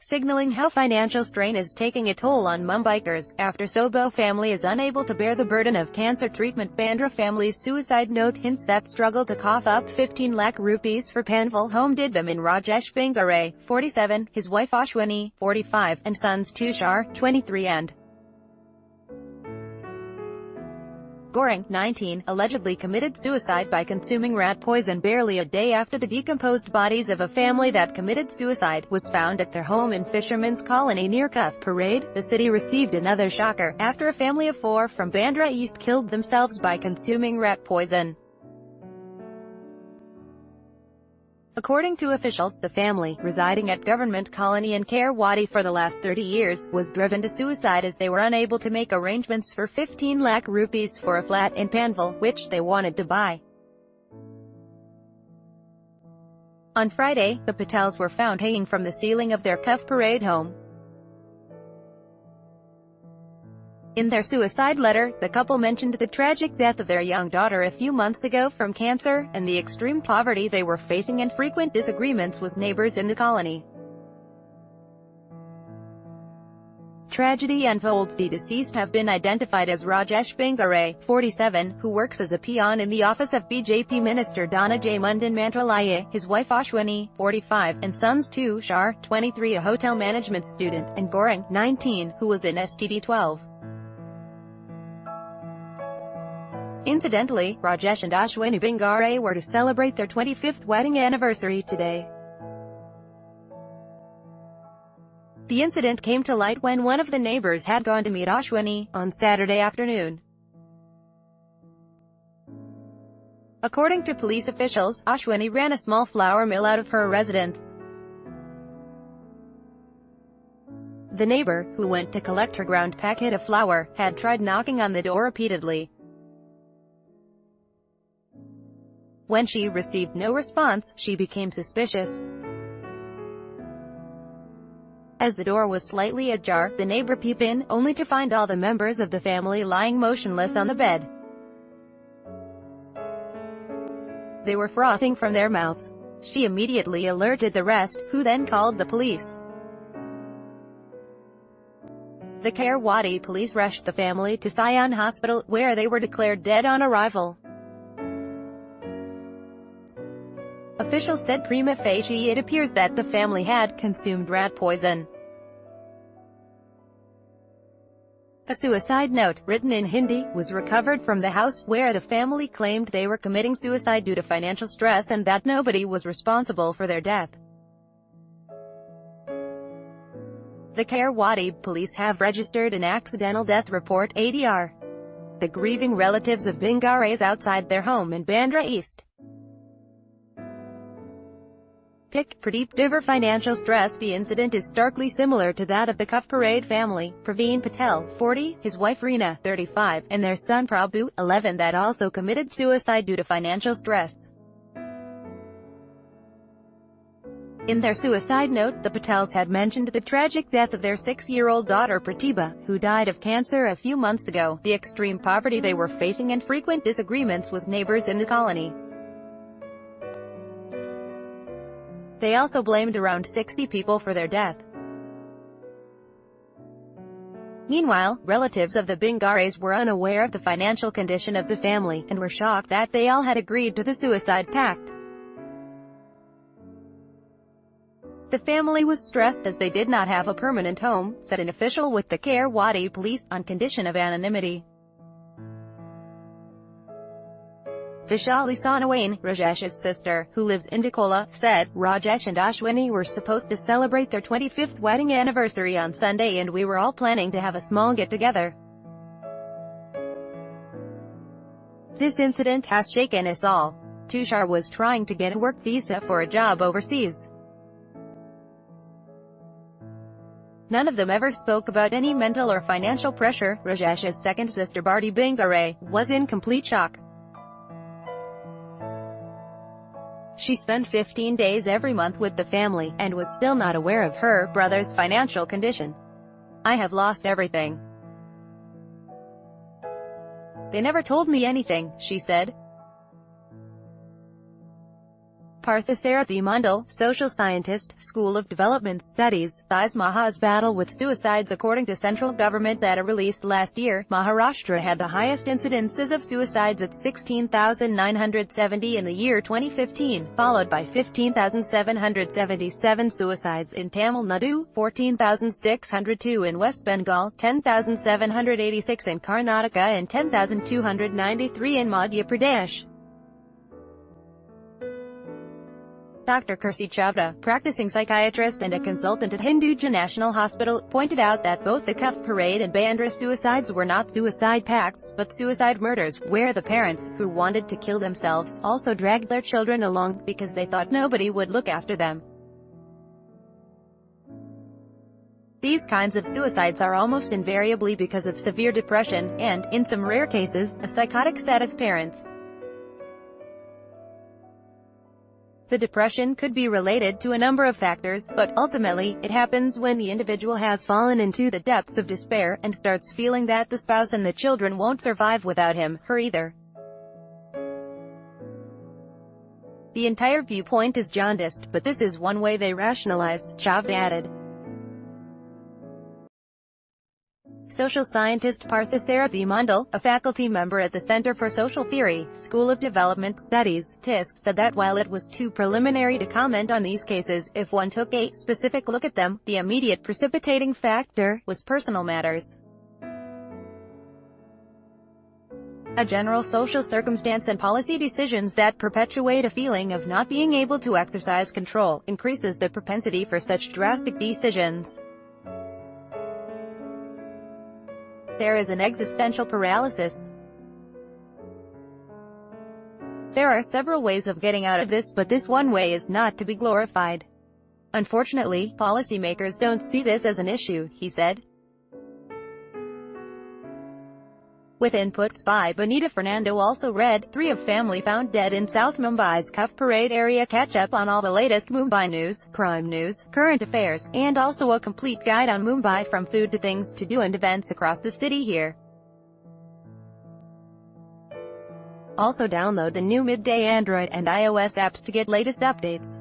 signaling how financial strain is taking a toll on Mumbaikars, after Sobo family is unable to bear the burden of cancer treatment. Bandra family's suicide note hints that struggle to cough up 15 lakh rupees for Panvel home did them in. Rajesh Bingare, 47, his wife Ashwini, 45, and sons Tushar, 23 and Goreng, 19, allegedly committed suicide by consuming rat poison barely a day after the decomposed bodies of a family that committed suicide was found at their home in Fisherman's Colony near Cuffe Parade. The city received another shocker, after a family of 4 from Bandra East killed themselves by consuming rat poison. According to officials, the family, residing at Government Colony in Kherwadi for the last 30 years, was driven to suicide as they were unable to make arrangements for 15 lakh rupees for a flat in Panvel, which they wanted to buy. On Friday, the Patels were found hanging from the ceiling of their Cuffe Parade home. In their suicide letter, the couple mentioned the tragic death of their young daughter a few months ago from cancer, and the extreme poverty they were facing and frequent disagreements with neighbors in the colony. Tragedy unfolds. The deceased have been identified as Rajesh Bingare, 47, who works as a peon in the office of BJP Minister Sara J Mundan Mantralaya, his wife Ashwini, 45, and sons Tushar, 23, a hotel management student, and Goreng, 19, who was in STD 12. Incidentally, Rajesh and Ashwini Bingare were to celebrate their 25th wedding anniversary today. The incident came to light when one of the neighbors had gone to meet Ashwini on Saturday afternoon. According to police officials, Ashwini ran a small flour mill out of her residence. The neighbor, who went to collect her ground packet of flour, had tried knocking on the door repeatedly. When she received no response, she became suspicious. As the door was slightly ajar, the neighbor peeped in, only to find all the members of the family lying motionless on the bed. They were frothing from their mouths. She immediately alerted the rest, who then called the police. The Kherwadi police rushed the family to Sion Hospital, where they were declared dead on arrival. Officials said prima facie it appears that the family had consumed rat poison. A suicide note, written in Hindi, was recovered from the house, where the family claimed they were committing suicide due to financial stress and that nobody was responsible for their death. The Kherwadi police have registered an accidental death report (ADR). The grieving relatives of Bingares outside their home in Bandra East. Pic. Pradeep Diver. Financial stress. The incident is starkly similar to that of the Cuffe Parade family. Praveen Patel, 40, his wife Reena, 35, and their son Prabhu, 11, that also committed suicide due to financial stress. In their suicide note, the Patels had mentioned the tragic death of their 6-year-old daughter Pratibha, who died of cancer a few months ago, the extreme poverty they were facing and frequent disagreements with neighbors in the colony. They also blamed around 60 people for their death. Meanwhile, relatives of the Bingares were unaware of the financial condition of the family, and were shocked that they all had agreed to the suicide pact. The family was stressed as they did not have a permanent home, said an official with the Kherwadi police, on condition of anonymity. Vishali Sonawane, Rajesh's sister, who lives in Dakola, said, "Rajesh and Ashwini were supposed to celebrate their 25th wedding anniversary on Sunday and we were all planning to have a small get-together. This incident has shaken us all. Tushar was trying to get a work visa for a job overseas. None of them ever spoke about any mental or financial pressure." Rajesh's second sister Bharti Bingare was in complete shock. She spent 15 days every month with the family, and was still not aware of her brother's financial condition. "I have lost everything. They never told me anything," she said. Parthasarathi Mandal, social scientist, School of Development Studies, Thais Maha's battle with suicides. According to central government data released last year, Maharashtra had the highest incidences of suicides at 16,970 in the year 2015, followed by 15,777 suicides in Tamil Nadu, 14,602 in West Bengal, 10,786 in Karnataka and 10,293 in Madhya Pradesh. Dr. Kirsi Chavda, practicing psychiatrist and a consultant at Hinduja National Hospital, pointed out that both the Cuffe parade and Bandra suicides were not suicide pacts, but suicide murders, where the parents, who wanted to kill themselves, also dragged their children along, because they thought nobody would look after them. These kinds of suicides are almost invariably because of severe depression, and, in some rare cases, a psychotic set of parents. The depression could be related to a number of factors, but ultimately, it happens when the individual has fallen into the depths of despair, and starts feeling that the spouse and the children won't survive without him, her either. The entire viewpoint is jaundiced, but this is one way they rationalize, Chavda added. Social scientist Parthasarathi Mandal, a faculty member at the Center for Social Theory, School of Development Studies, TISC, said that while it was too preliminary to comment on these cases, if one took a specific look at them, the immediate precipitating factor was personal matters. A general social circumstance and policy decisions that perpetuate a feeling of not being able to exercise control, increases the propensity for such drastic decisions. There is an existential paralysis. There are several ways of getting out of this, but this one way is not to be glorified. Unfortunately, policymakers don't see this as an issue, he said. With inputs by Bonita Fernando also read, 3 of family found dead in South Mumbai's Cuffe Parade area. Catch up on all the latest Mumbai news, crime news, current affairs, and also a complete guide on Mumbai from food to things to do and events across the city here. Also download the new Midday Android and iOS apps to get latest updates.